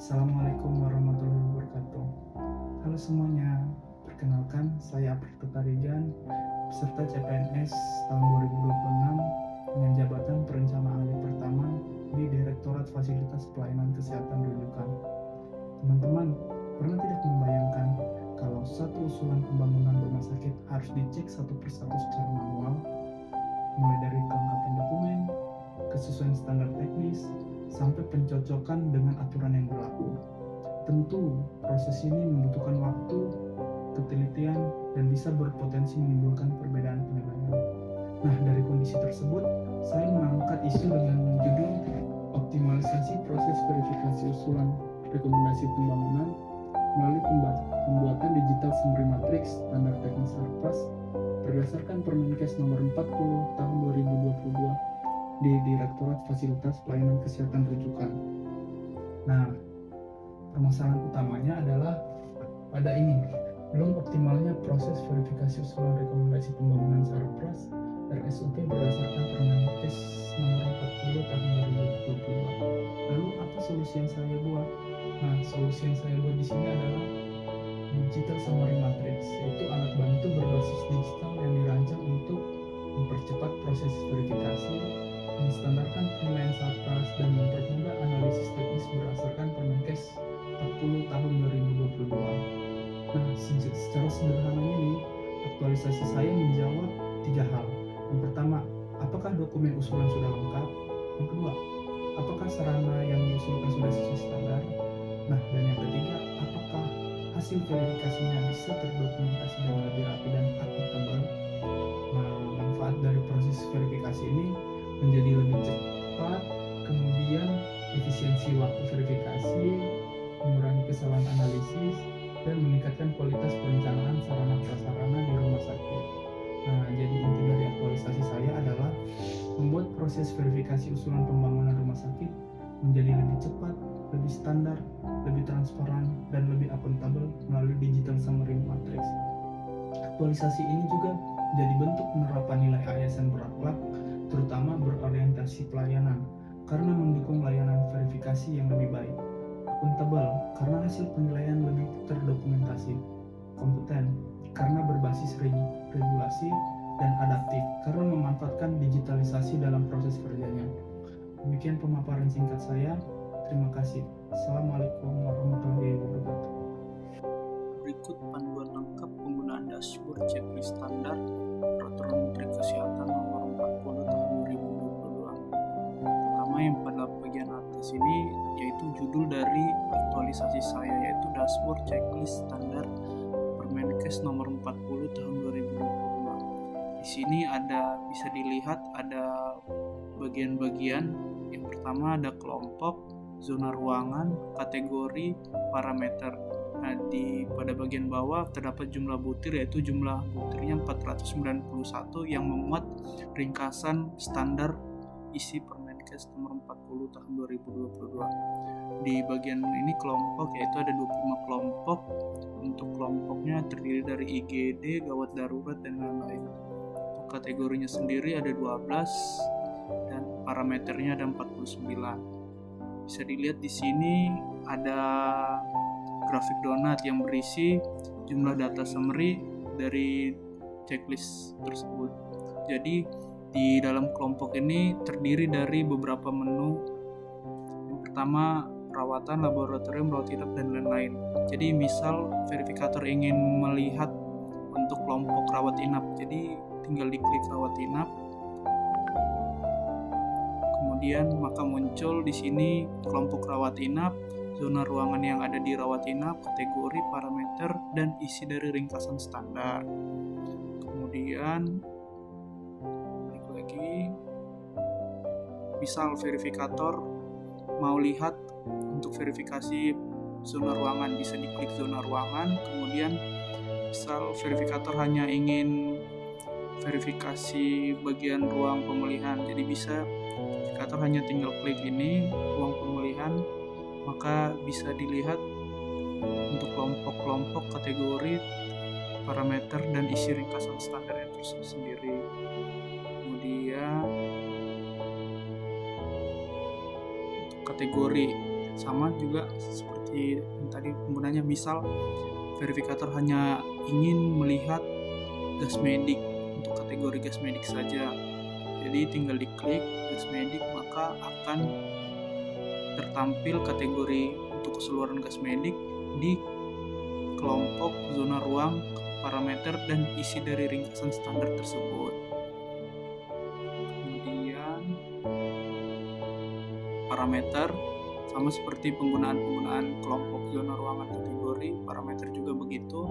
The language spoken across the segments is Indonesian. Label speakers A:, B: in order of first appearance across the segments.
A: Assalamualaikum warahmatullahi wabarakatuh. Halo semuanya, perkenalkan saya April Tarigan, peserta CPNS tahun 2026 dengan jabatan perencana ahli pertama di Direktorat Fasilitas Pelayanan Kesehatan Rujukan. Teman-teman, pernah tidak membayangkan kalau satu usulan pembangunan rumah sakit harus dicek satu persatu secara manual, mulai dari kelengkapan dokumen, kesesuaian standar teknis, sampai pencocokan dengan aturan yang berlaku. Tentu, proses ini membutuhkan waktu, ketelitian, dan bisa berpotensi menimbulkan perbedaan penilaian. Nah, dari kondisi tersebut, saya mengangkat isu dengan judul optimalisasi proses verifikasi usulan rekomendasi pembangunan melalui pembuatan digital summary matrix standar teknis Sarpras berdasarkan Permenkes nomor 40 tahun 2022 di Direktorat Fasilitas Pelayanan Kesehatan Rujukan. Nah, permasalahan utamanya adalah pada ini, belum optimalnya proses verifikasi usulan rekomendasi pembangunan Sarpras RSUP berdasarkan Permenkes nomor 40 tahun 2022. Lalu apa solusi yang saya buat? Nah, solusi yang saya buat di sini adalah digital summary matrix, yaitu alat bantu berbasis digital yang dirancang untuk mempercepat proses verifikasi, menstandarkan penilaian Sarpras, dan mempermudah analisis teknis berdasarkan Permenkes 40 tahun 2022. Nah, secara sederhananya nih, aktualisasi saya menjawab 3 hal. Yang pertama, apakah dokumen usulan sudah lengkap? Yang kedua, apakah sarana yang diusulkan sudah sesuai standar? Nah, dan yang ketiga, apakah hasil verifikasinya bisa terdokumentasi dengan lebih rapi dan akuntabel? Nah, manfaat dari proses verifikasi ini menjadi lebih cepat, kemudian efisiensi waktu verifikasi, mengurangi kesalahan analisis, dan meningkatkan kualitas perencanaan sarana prasarana di rumah sakit. Nah, jadi inti dari aktualisasi saya adalah membuat proses verifikasi usulan pembangunan rumah sakit menjadi lebih cepat, lebih standar, lebih transparan, dan lebih akuntabel melalui digital summary matrix. Aktualisasi ini juga jadi bentuk penerapan nilai ASN berakhlak, terutama berorientasi pelayanan, karena mendukung layanan verifikasi yang lebih baik. Akuntabel, karena hasil penilaian lebih terdokumentasi. Kompeten, karena berbasis regulasi, dan adaptif, karena memanfaatkan digitalisasi dalam proses kerjanya. Demikian pemaparan singkat saya. Terima kasih. Assalamualaikum warahmatullahi wabarakatuh.
B: Berikut panduan lengkap penggunaan dashboard checklist standar Peraturan Menteri Kesehatan Nomor 40 Tahun 2022. Pertama, yang pada bagian atas ini yaitu judul dari aktualisasi saya, yaitu dashboard checklist standar Permenkes Nomor 40 Tahun 2022. Di sini bisa dilihat ada bagian-bagian. Yang pertama ada kelompok, zona ruangan, kategori, parameter. Nah, pada bagian bawah terdapat jumlah butir, yaitu jumlah butirnya 491 yang memuat ringkasan standar isi Permenkes nomor 40 tahun 2022. Di bagian ini kelompok, yaitu ada 25 kelompok. Untuk kelompoknya terdiri dari IGD, gawat darurat, dan lain-lain. Untuk kategorinya sendiri ada 12 dan parameternya ada 49. Bisa dilihat di sini ada grafik donat yang berisi jumlah data summary dari checklist tersebut. Jadi di dalam kelompok ini terdiri dari beberapa menu. Yang pertama perawatan, laboratorium, rawat inap, dan lain-lain. Jadi misal verifikator ingin melihat untuk kelompok rawat inap, jadi tinggal diklik rawat inap. Kemudian maka muncul di sini kelompok rawat inap, zona ruangan yang ada di rawat inap, kategori, parameter, dan isi dari ringkasan standar. Kemudian klik lagi, misal verifikator mau lihat untuk verifikasi zona ruangan, bisa diklik zona ruangan. Kemudian misal verifikator hanya ingin verifikasi bagian ruang pemulihan, jadi bisa verifikator hanya tinggal klik ini ruang pemulihan, maka bisa dilihat untuk kelompok-kelompok, kategori, parameter, dan isi ringkasan standar itu sendiri. Kemudian untuk kategori Sama juga seperti yang tadi penggunanya, misal verifikator hanya ingin melihat gas medik untuk kategori gas medik saja. Jadi tinggal diklik gas medik, maka akan tertampil kategori untuk keseluruhan gas medik di kelompok, zona ruang, parameter, dan isi dari ringkasan standar tersebut. Kemudian parameter sama seperti penggunaan kelompok, zona ruangan, kategori, parameter juga begitu.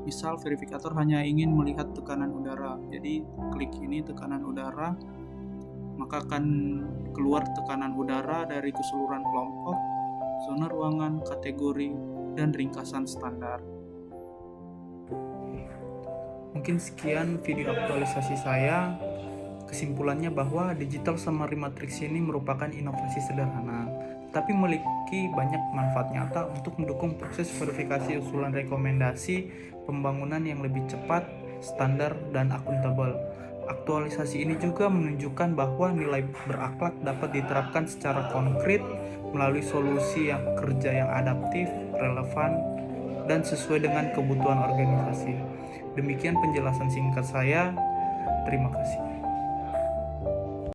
B: Misal verifikator hanya ingin melihat tekanan udara, jadi klik ini tekanan udara, maka akan keluar tekanan udara dari keseluruhan kelompok, zona ruangan, kategori, dan ringkasan standar. Mungkin sekian video aktualisasi saya. Kesimpulannya bahwa digital summary matrix ini merupakan inovasi sederhana, tapi memiliki banyak manfaat nyata untuk mendukung proses verifikasi usulan rekomendasi pembangunan yang lebih cepat, standar, dan akuntabel. Aktualisasi ini juga menunjukkan bahwa nilai berakhlak dapat diterapkan secara konkret melalui solusi yang kerja yang adaptif, relevan, dan sesuai dengan kebutuhan organisasi. Demikian penjelasan singkat saya. Terima kasih.